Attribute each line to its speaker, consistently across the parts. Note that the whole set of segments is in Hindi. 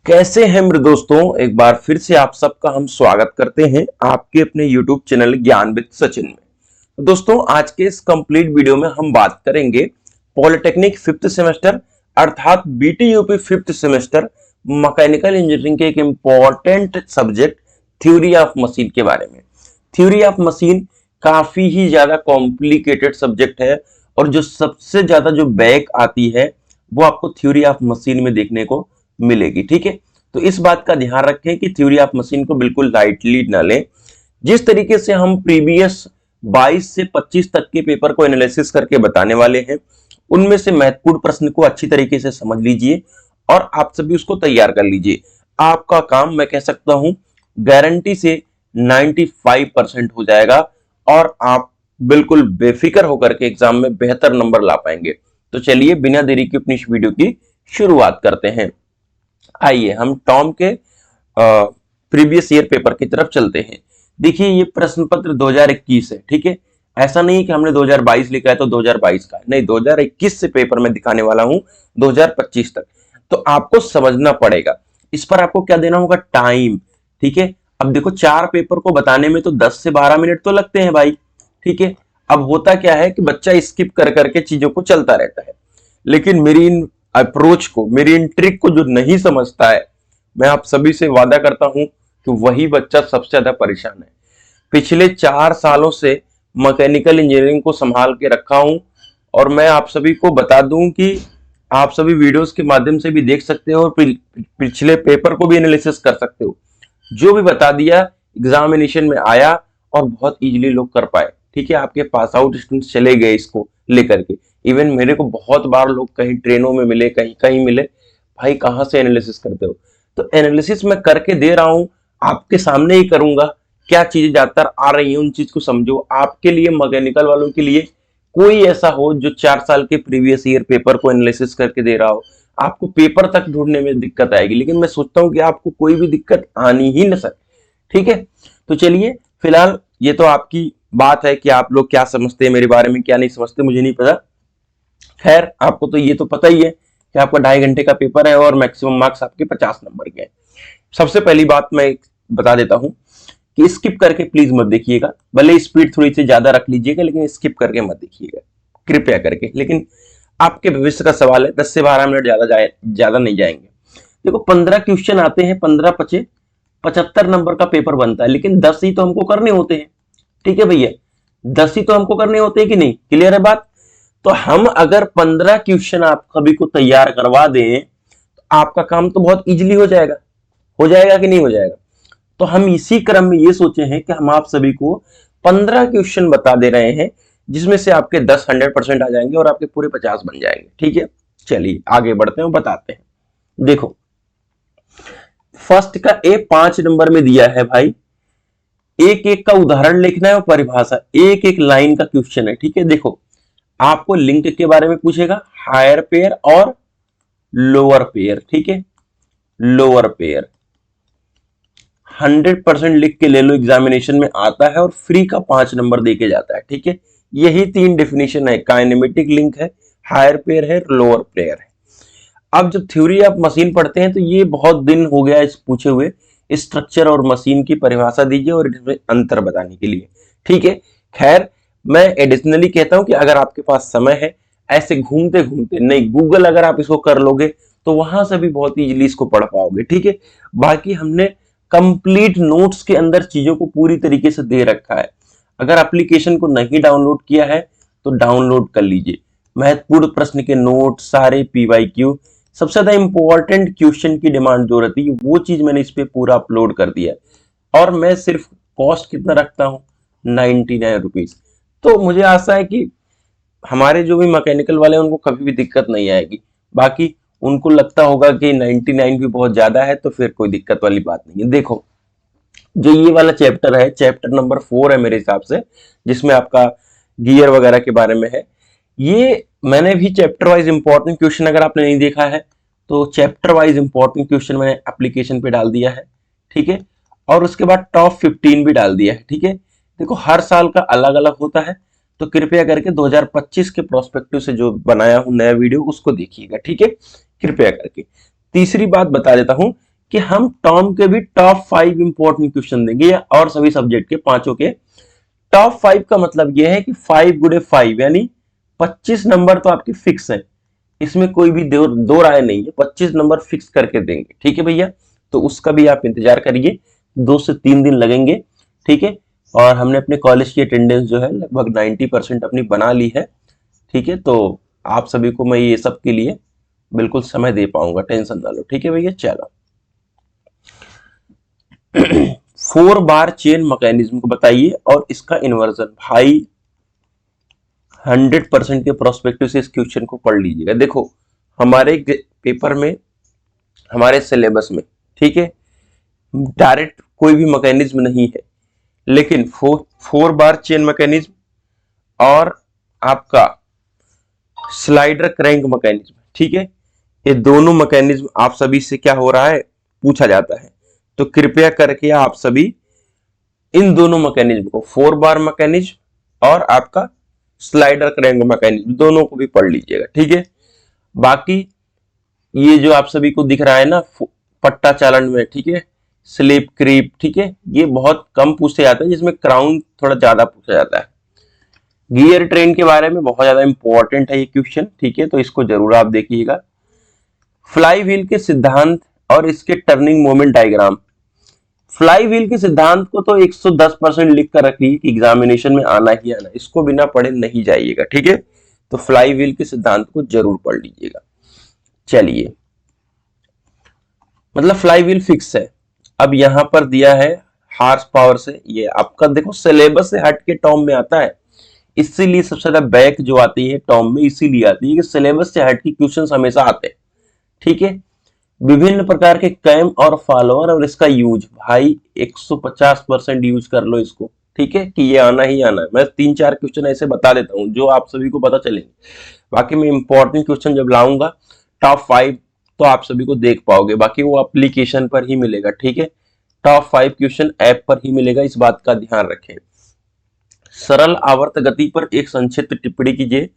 Speaker 1: कैसे हैं मेरे दोस्तों। एक बार फिर से आप सबका हम स्वागत करते हैं आपके अपने YouTube चैनल ज्ञान विद सचिन में। तो दोस्तों, आज के इस कंप्लीट वीडियो में हम बात करेंगे पॉलिटेक्निक फिफ्थ सेमेस्टर अर्थात BTUP fifth semester mechanical engineering के एक important subject theory of machine के बारे में। थ्योरी ऑफ मशीन काफी ही ज्यादा कॉम्प्लिकेटेड सब्जेक्ट है और जो सबसे ज्यादा जो बैक आती है वो आपको थ्योरी ऑफ मशीन में देखने को मिलेगी। ठीक है, तो इस बात का ध्यान रखें कि थ्योरी ऑफ मशीन को बिल्कुल लाइटली ना लें। जिस तरीके से हम प्रीवियस 22 से 25 तक के पेपर को एनालिसिस करके बताने वाले हैं, उनमें से महत्वपूर्ण प्रश्न को अच्छी तरीके से समझ लीजिए और आप सभी उसको तैयार कर लीजिए। आपका काम मैं कह सकता हूं गारंटी से 95% हो जाएगा और आप बिल्कुल बेफिक्र होकर के एग्जाम में बेहतर नंबर ला पाएंगे। तो चलिए बिना देरी के अपनी इस वीडियो की शुरुआत करते हैं। आइए हम टॉम के प्रीवियस ईयर पेपर की तरफ चलते हैं। देखिए, ये प्रश्न पत्र 2021 है। ठीक है, ऐसा नहीं कि हमने 2022 लिखा है तो 2022 का नहीं, 2021 से पेपर में दिखाने वाला हूं 2025 तक। तो आपको समझना पड़ेगा, इस पर आपको क्या देना होगा, टाइम। ठीक है, अब देखो 4 पेपर को बताने में तो 10 से 12 मिनट तो लगते हैं भाई। ठीक है, अब होता क्या है कि बच्चा स्किप कर करके चीजों को चलता रहता है, लेकिन मेरी इन अप्रोच को, मेरी इन ट्रिक को जो नहीं समझता है, मैं आप सभी से वादा करता हूं कि वही बच्चा सबसे ज्यादा परेशान है। पिछले 4 सालों से मैकेनिकल इंजीनियरिंग को संभाल के रखा हूं और मैं आप सभी को बता दूं कि आप सभी वीडियोस के माध्यम से भी देख सकते हो और पिछले पेपर को भी एनालिसिस कर सकते हो। जो भी बता दिया एग्जामिनेशन में आया और बहुत इजीली लोग कर पाए। ठीक है, आपके पास आउट स्टूडेंट्स चले गए इसको लेकर के। इवन मेरे को बहुत बार लोग कहीं ट्रेनों में मिले, कहीं कहीं मिले, भाई कहाँ से एनालिसिस करते हो? तो एनालिसिस मैं करके दे रहा हूं, आपके सामने ही करूंगा। क्या चीजें ज्यादातर आ रही हैं उन चीज को समझो। आपके लिए, मैकेनिकल वालों के लिए कोई ऐसा हो जो 4 साल के प्रीवियस ईयर पेपर को एनालिसिस करके दे रहा हो, आपको पेपर तक ढूंढने में दिक्कत आएगी, लेकिन मैं सोचता हूं कि आपको कोई भी दिक्कत आनी ही न सके। ठीक है, तो चलिए फिलहाल ये तो आपकी बात है कि आप लोग क्या समझते हैं मेरे बारे में, क्या नहीं समझते मुझे नहीं पता। खैर, आपको तो ये तो पता ही है कि आपका 2.5 घंटे का पेपर है और मैक्सिमम मार्क्स आपके 50 नंबर के हैं। सबसे पहली बात मैं बता देता हूं कि स्किप करके प्लीज मत देखिएगा। भले स्पीड थोड़ी सी ज्यादा रख लीजिएगा, लेकिन स्किप करके मत देखिएगा कृपया करके। लेकिन आपके भविष्य का सवाल है, 10 से 12 मिनट ज्यादा नहीं जाएंगे। देखो, 15 क्वेश्चन आते हैं, 15 पचे 75 नंबर का पेपर बनता है, लेकिन 10 ही तो हमको करने होते हैं। ठीक है भैया, 10 ही तो हमको करने होते हैं कि नहीं? क्लियर है बात? तो हम अगर 15 क्वेश्चन आप सभी को तैयार करवा दें तो आपका काम तो बहुत इजीली हो जाएगा। हो जाएगा कि नहीं हो जाएगा? तो हम इसी क्रम में ये सोचे हैं कि हम आप सभी को 15 क्वेश्चन बता दे रहे हैं, जिसमें से आपके 10 100% आ जाएंगे और आपके पूरे 50 बन जाएंगे। ठीक है, चलिए आगे बढ़ते हैं, बताते हैं। देखो, फर्स्ट का ए 5 नंबर में दिया है भाई। एक एक का उदाहरण लिखना है और परिभाषा, एक एक लाइन का क्वेश्चन है। ठीक है, देखो आपको लिंक के बारे में पूछेगा, हायर पेयर और लोअर पेयर। ठीक है, लोअर पेयर 100% लिख के ले लो, एग्जामिनेशन में आता है और फ्री का 5 नंबर देके जाता है। ठीक है, यही 3 डेफिनेशन है, काइनेमेटिक लिंक है, हायर पेयर है, लोअर पेयर है। अब जब थ्योरी ऑफ मशीन पढ़ते हैं तो ये बहुत दिन हो गया इस पूछे हुए स्ट्रक्चर और मशीन की परिभाषा दीजिए और इसमें अंतर बताने के लिए। ठीक है, खैर मैं एडिशनली कहता हूं कि अगर आपके पास समय है, ऐसे घूमते घूमते नहीं, गूगल अगर आप इसको कर लोगे तो वहां से भी बहुत इजीली इसको पढ़ पाओगे। ठीक है, बाकी हमने कंप्लीट नोट्स के अंदर चीजों को पूरी तरीके से दे रखा है। अगर एप्लीकेशन को नहीं डाउनलोड किया है तो डाउनलोड कर लीजिए। महत्वपूर्ण प्रश्न के नोट, सारे पीवाईक्यू, सबसे ज्यादा इंपॉर्टेंट क्वेश्चन की डिमांड जो रहती है वो चीज मैंने इस पे पूरा अपलोड कर दिया है। और मैं सिर्फ कॉस्ट कितना रखता हूं, 99 रुपीज। तो मुझे आशा है कि हमारे जो भी मैकेनिकल वाले हैं उनको कभी भी दिक्कत नहीं आएगी। बाकी उनको लगता होगा कि 99 भी बहुत ज्यादा है, तो फिर कोई दिक्कत वाली बात नहीं है। देखो, जो ये वाला चैप्टर है, चैप्टर नंबर 4 है मेरे हिसाब से, जिसमें आपका गियर वगैरह के बारे में है। ये मैंने भी चैप्टर वाइज इंपॉर्टेंट क्वेश्चन, अगर आपने नहीं देखा है तो चैप्टर वाइज इंपॉर्टेंट क्वेश्चन मैंने एप्लीकेशन पे डाल दिया है। ठीक है, और उसके बाद टॉप 15 भी डाल दिया है। ठीक है, देखो हर साल का अलग अलग होता है, तो कृपया करके 2025 के प्रोस्पेक्टिव से जो बनाया हूं नया वीडियो उसको देखिएगा। ठीक है, कृपया करके। तीसरी बात बता देता हूं कि हम टर्म के भी टॉप 5 इंपॉर्टेंट क्वेश्चन देंगे और सभी सब्जेक्ट के पांचों के टॉप 5 का मतलब यह है कि 5 गुणे 5 यानी 25 नंबर तो आपके फिक्स है, इसमें कोई भी दो राय नहीं है, 25 नंबर फिक्स करके देंगे। ठीक है भैया, तो उसका भी आप इंतजार करिए, 2 से 3 दिन लगेंगे। ठीक है, और हमने अपने कॉलेज की अटेंडेंस जो है लगभग 90% अपनी बना ली है। ठीक है, तो आप सभी को मैं ये सब के लिए बिल्कुल समय दे पाऊंगा, टेंशन ना लो। ठीक है भैया, चलो 4 बार चेन मैकेनिज्म को बताइए और इसका इन्वर्जन। भाई 100% के प्रोस्पेक्टिव से इस क्वेश्चन को पढ़ लीजिएगा। देखो हमारे पेपर में, हमारे सिलेबस में, ठीक है, डायरेक्ट कोई भी मैकेनिज्म नहीं है, लेकिन 4 बार चेन मैकेनिज्म और आपका स्लाइडर क्रैंक मैकेनिज्म, ठीक है, ये दोनों मैकेनिज्म आप सभी से क्या हो रहा है, पूछा जाता है। तो कृपया करके आप सभी इन दोनों मैकेनिज्म को, 4 बार मैकेनिज्म और आपका स्लाइडर क्रैंक मैकेनिज्म, दोनों को भी पढ़ लीजिएगा। ठीक है, बाकी ये जो आप सभी को दिख रहा है ना पट्टा चालन में, ठीक है, स्लिप क्रीप, ठीक है, ये बहुत कम पूछे जाते हैं, जिसमें क्राउन थोड़ा ज्यादा पूछा जाता है। गियर ट्रेन के बारे में बहुत ज्यादा इंपॉर्टेंट है ये क्वेश्चन। ठीक है, तो इसको जरूर आप देखिएगा। फ्लाई व्हील के सिद्धांत और इसके turning moment diagram. Fly wheel के सिद्धांत को तो 110% लिख कर रखिए कि एग्जामिनेशन में आना ही आना, इसको बिना पढ़े नहीं जाइएगा। ठीक है, तो फ्लाई व्हील के सिद्धांत को जरूर पढ़ लीजिएगा। चलिए, मतलब फ्लाई व्हील फिक्स है। अब यहां पर दिया है हार्स पावर से, ये आपका देखो सिलेबस से हट के टर्म में आता है, इसीलिए सबसे ज्यादा बैक जो आती है टर्म में इसीलिए आती है कि सिलेबस से हट के क्वेश्चन हमेशा आते हैं। ठीक है, विभिन्न प्रकार के कैम और फॉलोअर और इसका यूज, भाई 150% यूज कर लो इसको। ठीक है, कि ये आना ही आना है। मैं 3-4 क्वेश्चन ऐसे बता देता हूं जो आप सभी को पता चलेंगे, बाकी मैं इंपॉर्टेंट क्वेश्चन जब लाऊंगा टॉप 5 तो आप सभी को देख पाओगे, बाकी वो एप्लीकेशन पर ही मिलेगा। ठीक है, टॉप 5 क्वेश्चन ऐप पर ही मिलेगा, इस बात का ध्यान रखें। सरल आवर्त गति पर एक संक्षिप्त टिप्पणी कीजिए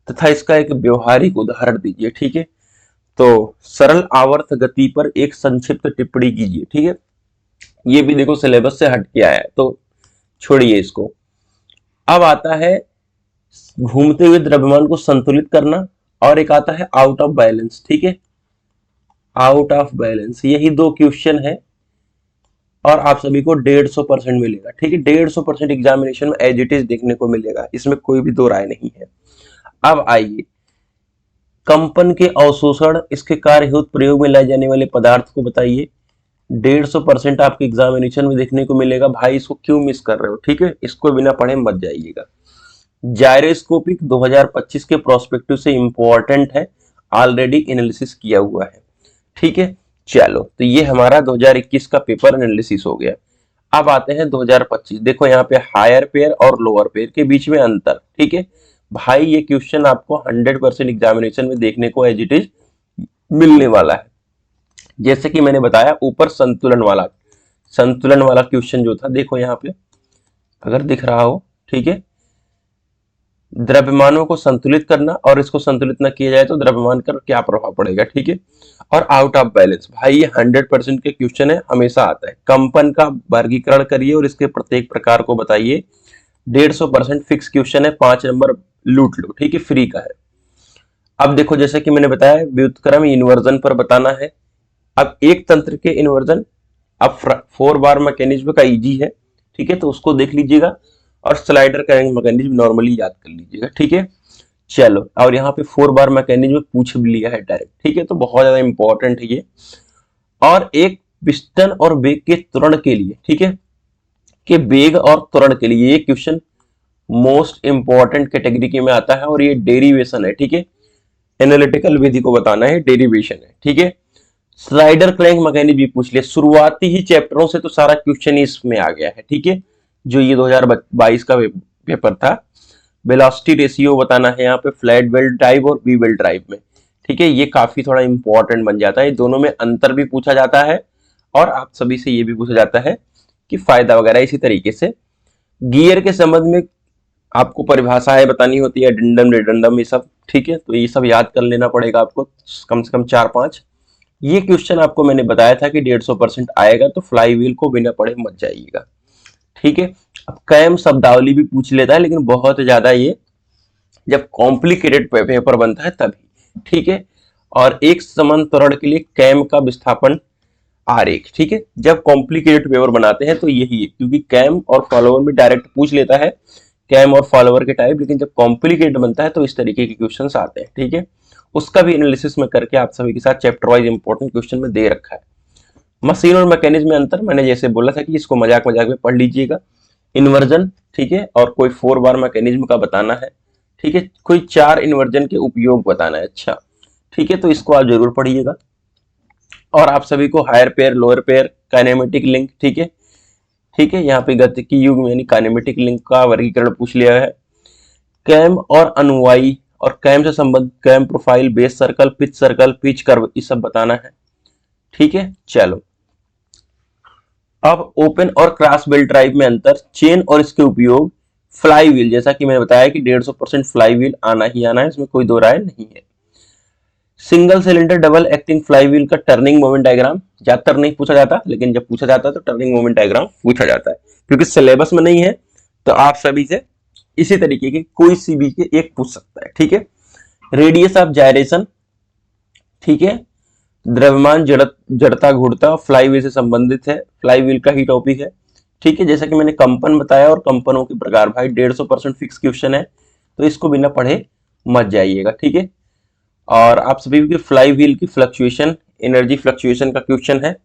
Speaker 1: तथा इसका एक व्यवहारिक उदाहरण दीजिए। ठीक है, तो सरल आवर्त गति पर एक संक्षिप्त टिप्पणी कीजिए। ठीक है, ये भी देखो सिलेबस से हट के आया है, तो छोड़िए इसको। अब आता है घूमते हुए द्रव्यमान को संतुलित करना, और एक आता है आउट ऑफ बैलेंस। ठीक है, आउट ऑफ बैलेंस, यही 2 क्वेश्चन है और आप सभी को 150% मिलेगा। ठीक है, 150% एग्जामिनेशन में एज इट इज देखने को मिलेगा, इसमें कोई भी दो राय नहीं है। अब आइए, कंपन के अवशोषण, इसके कार्य हेतु प्रयोग में लाए जाने वाले पदार्थ को बताइए। 150% आपके एग्जामिनेशन में देखने को मिलेगा। भाई इसको क्यों मिस कर रहे हो? ठीक है, इसको बिना पढ़े मत जाइएगा। जायरोस्कोपिक 2025 के प्रोस्पेक्टिव से इंपॉर्टेंट है, ऑलरेडी एनालिसिस किया हुआ है। ठीक है, चलो, तो ये हमारा 2021 का पेपर एनालिसिस हो गया। अब आते हैं 2025। देखो यहाँ पे हायर पेयर और लोअर पेयर के बीच में अंतर। ठीक है भाई, ये क्वेश्चन आपको 100% एग्जामिनेशन में देखने को एज इट इज मिलने वाला है। जैसे कि मैंने बताया ऊपर संतुलन वाला क्वेश्चन जो था, देखो यहाँ पे अगर दिख रहा हो, ठीक है, द्रव्यमानों को संतुलित करना और इसको संतुलित न किया जाए तो द्रव्यमान पर क्या प्रभाव पड़ेगा। ठीक है, और आउट ऑफ बैलेंस, भाई ये 100% के क्वेश्चन है, हमेशा आता है। कंपन का वर्गीकरण करिए और इसके प्रत्येक प्रकार को बताइए। 150% फिक्स क्वेश्चन है, 5 नंबर लूट लो। ठीक है, फ्री का है। अब देखो, जैसे कि मैंने बताया व्युत्क्रम इन्वर्जन पर बताना है। अब एक तंत्र के इन्वर्जन, अब 4 बार मैकेनिज्म का इजी है। ठीक है, तो उसको देख लीजिएगा, और स्लाइडर का मैकेनिज्म नॉर्मली याद कर लीजिएगा। ठीक है, चलो, और यहाँ पे 4 बार मैकेनिज्म पूछ भी लिया है डायरेक्ट। ठीक है, तो बहुत ज्यादा इंपॉर्टेंट है ये। और एक पिस्टन और वेग के त्वरण के लिए, ठीक है, कि वेग और त्वरण के लिए ये क्वेश्चन मोस्ट इंपॉर्टेंट कैटेगरी में आता है, और ये डेरिवेशन है। ठीक है, एनालिटिकल विधि को बताना है, डेरिवेशन है। ठीक है, स्लाइडर क्रैंक मैकेनिज्म भी पूछ लिया। शुरुआती ही चैप्टरों से तो सारा क्वेश्चन इसमें आ गया है। ठीक है, जो ये 2022 का पेपर था। वेलोसिटी रेशियो बताना है यहाँ पे फ्लैट बेल्ट ड्राइव और वी बेल्ट ड्राइव में। ठीक है, ये काफी थोड़ा इंपॉर्टेंट बन जाता है। दोनों में अंतर भी पूछा जाता है, और आप सभी से ये भी पूछा जाता है कि फायदा वगैरह। इसी तरीके से गियर के संबंध में आपको परिभाषाएं बतानी होती है, एडेंडम, रिडंडम, ये सब। ठीक है, तो ये सब याद कर लेना पड़ेगा आपको, कम से कम 4-5। ये क्वेश्चन आपको मैंने बताया था कि 150% आएगा, तो फ्लाई व्हील को बिना पढ़े मत जाइएगा, ठीक है। अब कैम शब्दावली भी पूछ लेता है, लेकिन बहुत ज्यादा ये जब कॉम्प्लिकेटेड पेपर बनता है तभी, ठीक है। और एक समान त्वरण के लिए कैम का विस्थापन आरेख, ठीक है। जब कॉम्प्लिकेटेड पेपर बनाते हैं तो यही है, क्योंकि कैम और फॉलोवर में डायरेक्ट पूछ लेता है कैम और फॉलोवर के टाइप, लेकिन जब कॉम्प्लिकेटेड बनता है तो इस तरीके के क्वेश्चंस आते हैं, ठीक है। उसका भी एनालिसिस में करके आप सभी के साथ चैप्टर वाइज इंपॉर्टेंट क्वेश्चन में दे रखा है। मशीन और मैकेनिज्म में अंतर मैंने जैसे बोला था कि इसको मजाक मजाक में पढ़ लीजिएगा। इन्वर्जन, ठीक है, और कोई 4 बार मैकेनिज्म का बताना है, ठीक है। कोई 4 इन्वर्जन के उपयोग बताना है, अच्छा, ठीक है, तो इसको आप जरूर पढ़िएगा। और आप सभी को higher pair, lower pair, kinematic link, ठीक है, ठीक है, यहाँ पे गतिकी युग यानी काइनेमेटिक लिंक का वर्गीकरण पूछ लिया है। कैम और अनुवाई और कैम से संबंधित cam profile, base circle, pitch curve, ये सब बताना है, ठीक है। चलो, अब ओपन और क्रॉस बेल्ट ड्राइव में अंतर, चेन और इसके उपयोग, फ्लाई व्हील, जैसा कि मैंने बताया कि 150% फ्लाई व्हील आना ही आना है, इसमें कोई दो राय नहीं है। Single cylinder double acting fly wheel का टर्निंग मोमेंट डायग्राम ज्यादातर नहीं पूछा जाता, लेकिन जब पूछा जाता है तो टर्निंग मोमेंट डायग्राम पूछा जाता है, क्योंकि सिलेबस में नहीं है तो आप सभी से इसी तरीके के कोई सी भी के एक पूछ सकता है, ठीक है। रेडियस ऑफ जायरेशन, ठीक है, द्रव्यमान जड़ता घूर्णता फ्लाई व्हील से संबंधित है, फ्लाई व्हील का ही टॉपिक है, ठीक है। जैसा कि मैंने कंपन बताया और कंपनों के प्रकार, भाई 150% फिक्स क्वेश्चन है, तो इसको बिना पढ़े मत जाइएगा, ठीक है। और आप सभी की फ्लाई व्हील की फ्लक्चुएशन, एनर्जी फ्लक्चुएशन का क्वेश्चन है,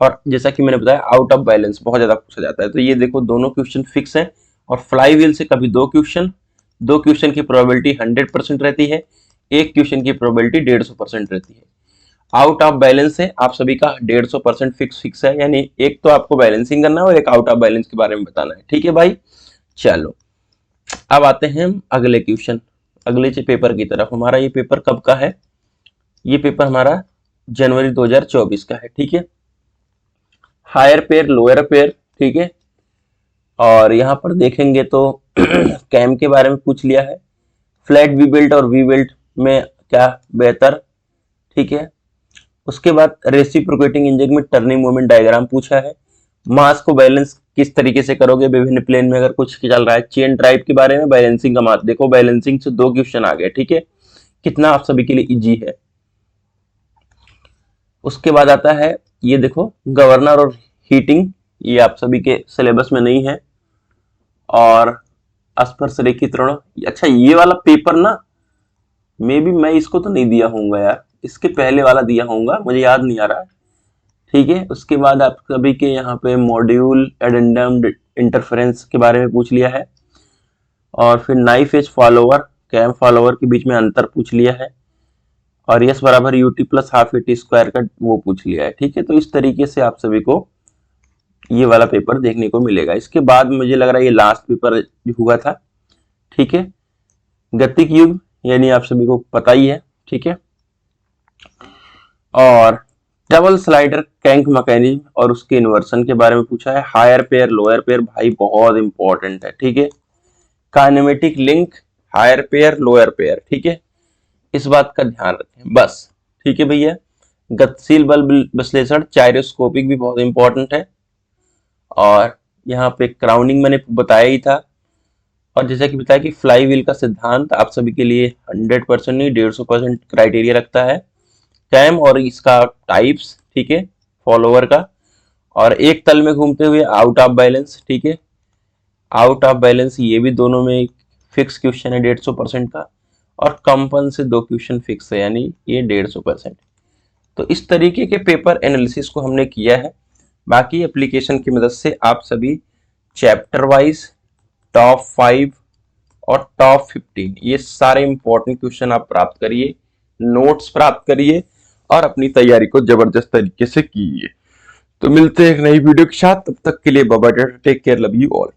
Speaker 1: और जैसा कि मैंने बताया आउट ऑफ बैलेंस बहुत ज्यादा पूछा जाता है, तो ये देखो दोनों क्वेश्चन फिक्स हैं। और फ्लाई व्हील से कभी दो क्वेश्चन की प्रोबेबिलिटी 100% रहती है, एक क्वेश्चन की प्रोबेबिलिटी 150% रहती है। आउट ऑफ बैलेंस है आप सभी का 150% फिक्स है, यानी एक तो आपको बैलेंसिंग करना है और एक आउट ऑफ बैलेंस के बारे में बताना है, ठीक है भाई। चलो, अब आते हैं अगले क्वेश्चन, अगले पेपर की तरफ। हमारा ये पेपर कब का है? ये पेपर हमारा जनवरी 2024 का है, ठीक है। हायर पेयर, लोअर पेयर, ठीक है। और यहाँ पर देखेंगे तो कैम के बारे में पूछ लिया है, फ्लैट वी बेल्ट और वी बेल्ट में क्या बेहतर, ठीक है। उसके बाद रेसिप्रोकेटिंग इंजन में टर्निंग मोमेंट डायग्राम पूछा है। मास को बैलेंस किस तरीके से करोगे विभिन्न प्लेन में अगर कुछ चल रहा है। चेन ड्राइव के बारे में बैलेंसिंग का मास, देखो बैलेंसिंग से दो क्वेश्चन आ गए, ठीक है, कितना आप सभी के लिए इजी है। उसके बाद आता है ये देखो गवर्नर और हीटिंग, ये आप सभी के सिलेबस में नहीं है। और स्पर्श रेखीकरण, अच्छा ये वाला पेपर ना मे भी मैं इसको तो नहीं दिया हूँ यार, इसके पहले वाला दिया होऊंगा, मुझे याद नहीं आ रहा, ठीक है। उसके बाद आप सभी के यहाँ पे मॉड्यूल एडेंडम इंटरफेरेंस के बारे में पूछ लिया है। और फिर knife edge follower, cam follower के बीच में अंतर पूछ लिया है। और यस बराबर UT plus half eighty square का वो पूछ लिया है, ठीक है। तो इस तरीके से आप सभी को ये वाला पेपर देखने को मिलेगा। इसके बाद मुझे लग रहा है ये लास्ट पेपर हुआ था, ठीक है, गतिक युग, यानी आप सभी को पता ही है, ठीक है। और डबल स्लाइडर कैंक मैकेनिज्म और उसके इन्वर्सन के बारे में पूछा है। हायर पेयर, लोअर पेयर, भाई बहुत इंपॉर्टेंट है, ठीक है। Kinematic link, higher pair, lower pair, ठीक है, इस बात का ध्यान रखें बस, ठीक है भैया। गतिशील बल विश्लेषण, चायरोस्कोपिक भी बहुत इंपॉर्टेंट है। और यहाँ पे क्राउनिंग मैंने बताया ही था। और जैसा कि बताया कि फ्लाई व्हील का सिद्धांत आप सभी के लिए 100% नहीं 150% क्राइटेरिया रखता है। कैम और इसका टाइप्स, ठीक है, फॉलोवर का। और एक तल में घूमते हुए आउट ऑफ बैलेंस, ठीक है, आउट ऑफ बैलेंस ये भी दोनों में फिक्स क्वेश्चन है 150% का। और कंपन से दो क्वेश्चन फिक्स है, यानी ये 150%। तो इस तरीके के पेपर एनालिसिस को हमने किया है। बाकी एप्लीकेशन की मदद से आप सभी चैप्टर वाइज टॉप 5 और टॉप 15 ये सारे इंपॉर्टेंट क्वेश्चन आप प्राप्त करिए, नोट्स प्राप्त करिए और अपनी तैयारी को जबरदस्त तरीके से कीजिए। तो मिलते हैं एक नई वीडियो के साथ, तब तक के लिए bye bye, take care, love you all.